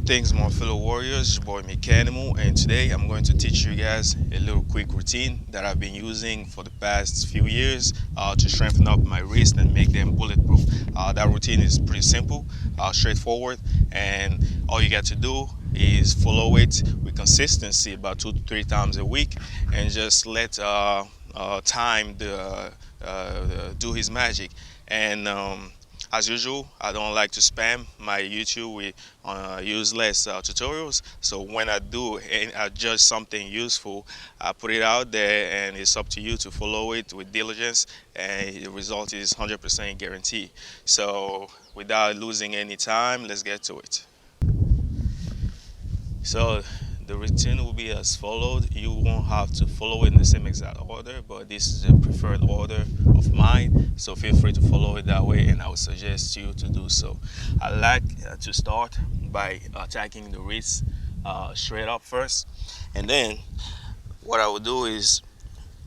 Greetings, my fellow warriors. It's your boy Meckanimal, and today I'm going to teach you guys a little quick routine that I've been using for the past few years to strengthen up my wrist and make them bulletproof. That routine is pretty simple, straightforward, and all you got to do is follow it with consistency about 2 to 3 times a week, and just let time do his magic. And as usual, I don't like to spam my YouTube with useless tutorials. So when I do and I judge something useful, I put it out there, and it's up to you to follow it with diligence, and the result is 100% guaranteed. So without losing any time, let's get to it. So the routine will be as followed. You won't have to follow it in the same exact order, but this is a preferred order of mine, so feel free to follow it that way, and I would suggest you to do so. I like to start by attacking the wrist straight up first, and then what I will do is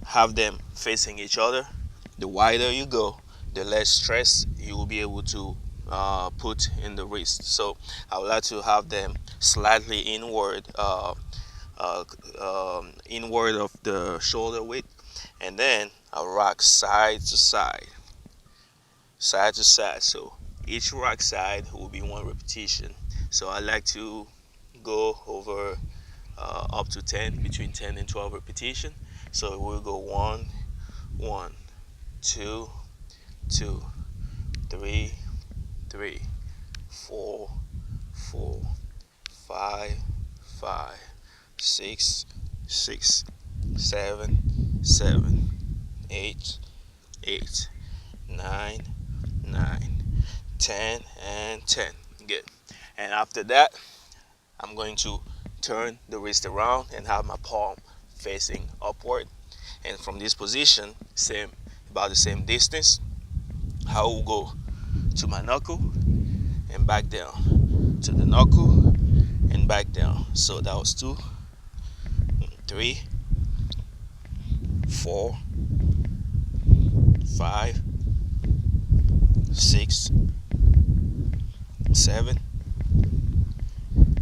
have them facing each other. The wider you go, the less stress you will be able to put in the wrist. So I would like to have them slightly inward, inward of the shoulder width, and then I'll rock side to side, side to side. So each rock side will be 1 repetition. So I like to go over up to 10, between 10 and 12 repetition. So we'll go 1, 1, 2, 2, 3, 3, 4, 4, 5, 5, 6, 6, 7, 7, 8, 8, 9, 9, 10, and 10. Good. And after that, I'm going to turn the wrist around and have my palm facing upward. And from this position, about the same distance, I will go to my knuckle and back down, to the knuckle and back down. So that was 2, 3, 4, 5, 6, 7,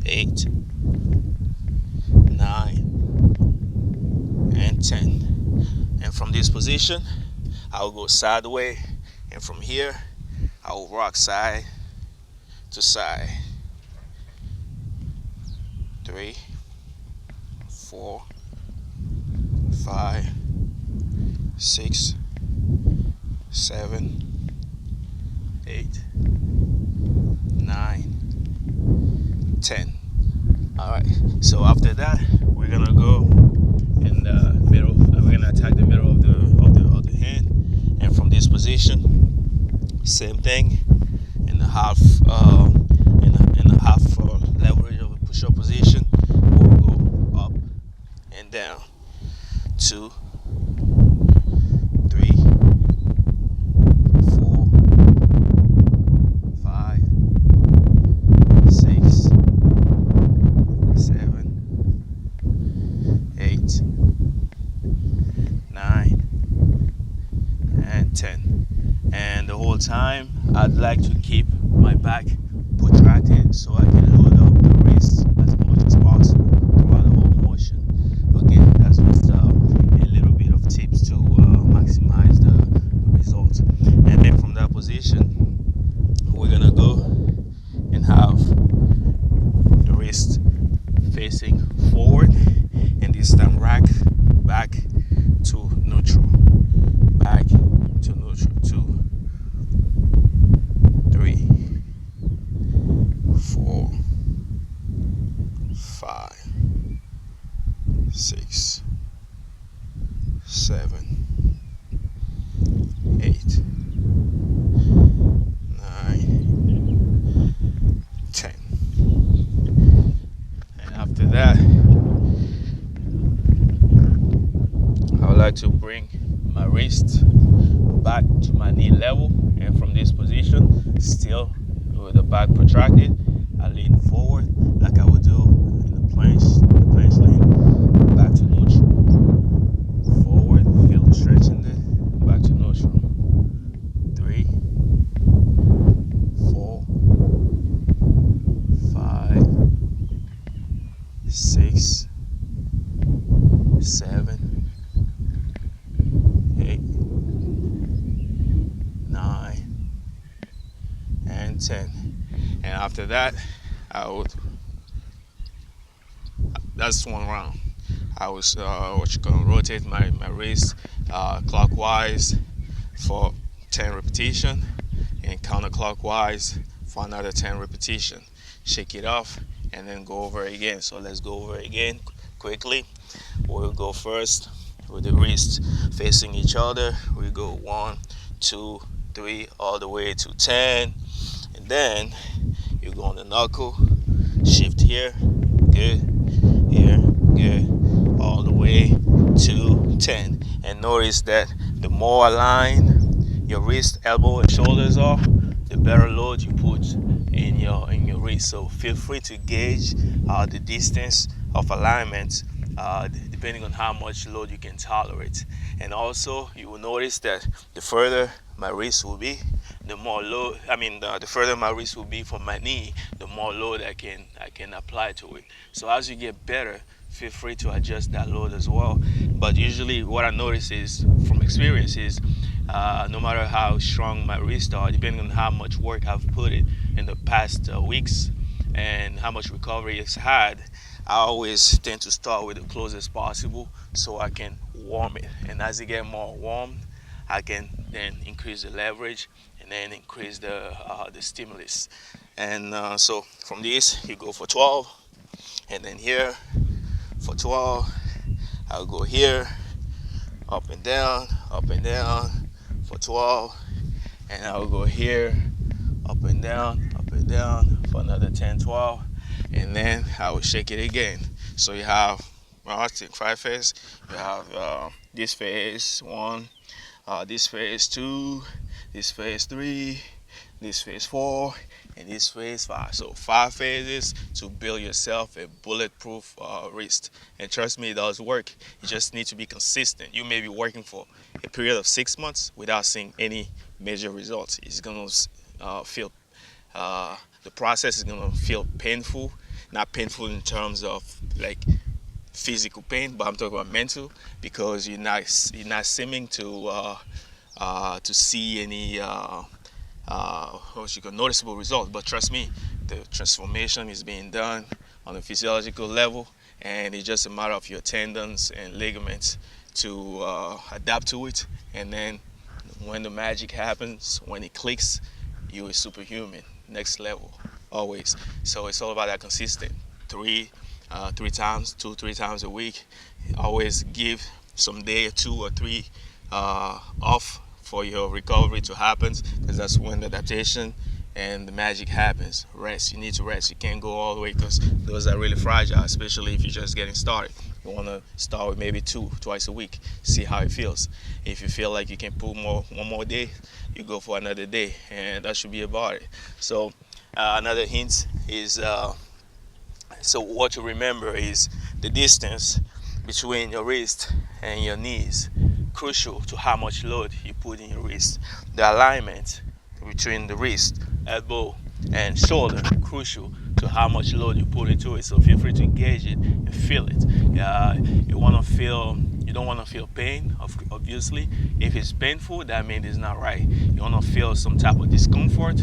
8, 9, and 10. And from this position, I will go sideways, and from here I will rock side to side. 3, 4, 5, 6, 7, 8, 9, 10. All right. So after that, we're gonna go in the middle. We're gonna attack the middle of the hand, and from this position, same thing. In the half leverage of a push-up position, we'll go up and down. 2, 3, 4, 5, 6, 7, 8, 9, and 10. And the whole time, I'd like to keep my back protracted so I can load up the wrist as much as possible throughout the whole motion. Again, that's just a little bit of tips to maximize the results. And then from that position, we're gonna go and have the wrist facing forward, and this time rack back to neutral, back to neutral. 2, 3, 4, 5, 6, 7, 8, 9, 10. And after that, I would like to bring my wrist back to my knee level, and from this position, still with the back protracted, I lean forward like I would do in the planche lean, back to neutral, forward, feel the stretch in there, back to neutral. 3, 4, 5, 7, 8, 9, and 10. And after that, I would, that's one round. I was what you call rotate my wrist clockwise for 10 repetition and counterclockwise for another 10 repetition. Shake it off and then go over again. So let's go over again quickly. We'll go first with the wrist facing each other. We go 1, 2, 3, all the way to 10, and then you go on the knuckle, shift here, good, here, good, all the way to 10. And notice that the more aligned your wrist, elbow, and shoulders are, the better load you put in your wrist. So feel free to gauge the distance of alignment depending on how much load you can tolerate. And also you will notice that the further my wrist will be, the more load, the further my wrist will be from my knee, the more load I can apply to it. So as you get better, feel free to adjust that load as well. But usually what I notice is, from experience, is no matter how strong my wrists are, depending on how much work I've put in the past weeks and how much recovery it's had, I always tend to start with the closest possible so I can warm it. And as it get more warm, I can then increase the leverage and then increase the stimulus. And so from this, you go for 12, and then here for 12, I'll go here, up and down for 12, and I'll go here, up and down for another 10, 12, and then I will shake it again. So you have, well, I think 5 phases. You have this phase 1, this phase 2, this phase 3, this phase 4, and this phase 5. So 5 phases to build yourself a bulletproof wrist. And trust me, it does work. You just need to be consistent. You may be working for a period of 6 months without seeing any major results. It's gonna feel the process is gonna feel painful. Not painful in terms of like physical pain, but I'm talking about mental, because you're not seeming to see any noticeable results. But trust me, the transformation is being done on a physiological level, and it's just a matter of your tendons and ligaments to adapt to it. And then when the magic happens, when it clicks, you are superhuman, next level, always. So it's all about that consistent three times, 2-3 times a week. Always give some day or 2 or 3 off for your recovery to happen, because that's when the adaptation and the magic happens. Rest. You need to rest. You can't go all the way, because those are really fragile, especially if you're just getting started. You want to start with maybe twice a week, see how it feels. If you feel like you can pull one more day, you go for another day, and that should be about it. So another hint is, so what you remember is the distance between your wrist and your knees, crucial to how much load you put in your wrist. The alignment between the wrist, elbow, and shoulder, crucial to how much load you put into it. So feel free to gauge it and feel it. You don't want to feel pain, obviously. If it's painful, that means it's not right. You want to feel some type of discomfort.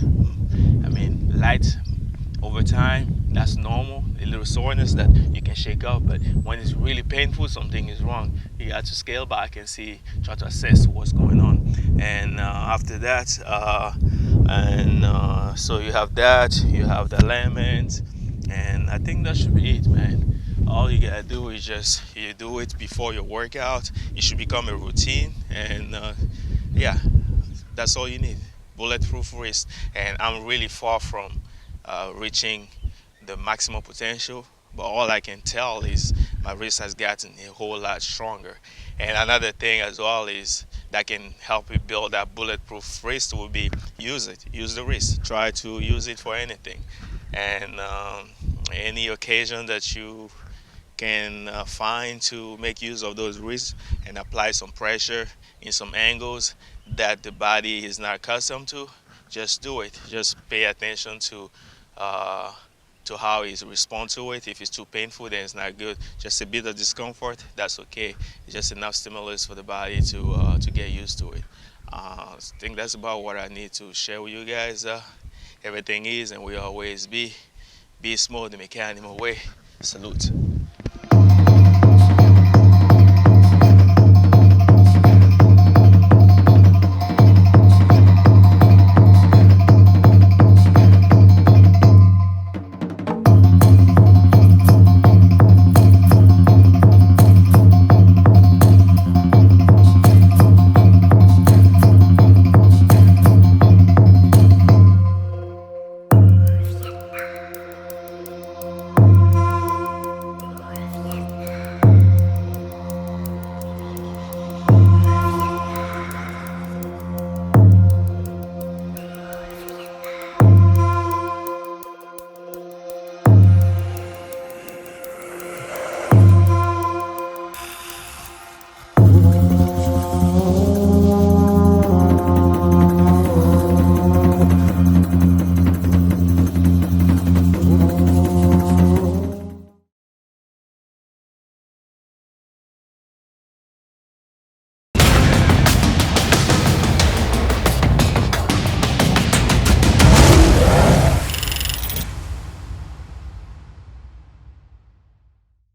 Light over time, that's normal. A little soreness that you can shake off, but when it's really painful, something is wrong. You got to scale back and try to assess what's going on. And after that, so you have that, you have the alignment, and I think that should be it, man. All you gotta do is you do it before your workout. It should become a routine, and yeah, that's all you need. Bulletproof wrist. And I'm really far from reaching the maximum potential, but all I can tell is my wrist has gotten a whole lot stronger. And another thing as well is that can help you build that bulletproof wrist will be use the wrist. Try to use it for anything, and any occasion that you can find to make use of those wrists and apply some pressure in some angles that the body is not accustomed to, just do it. Just pay attention to to how he responds to it. If it's too painful, then it's not good. Just a bit of discomfort, that's okay. It's just enough stimulus for the body to get used to it. I think that's about what I need to share with you guys. Everything is and will always be smooth the Meckanimal way. Salute.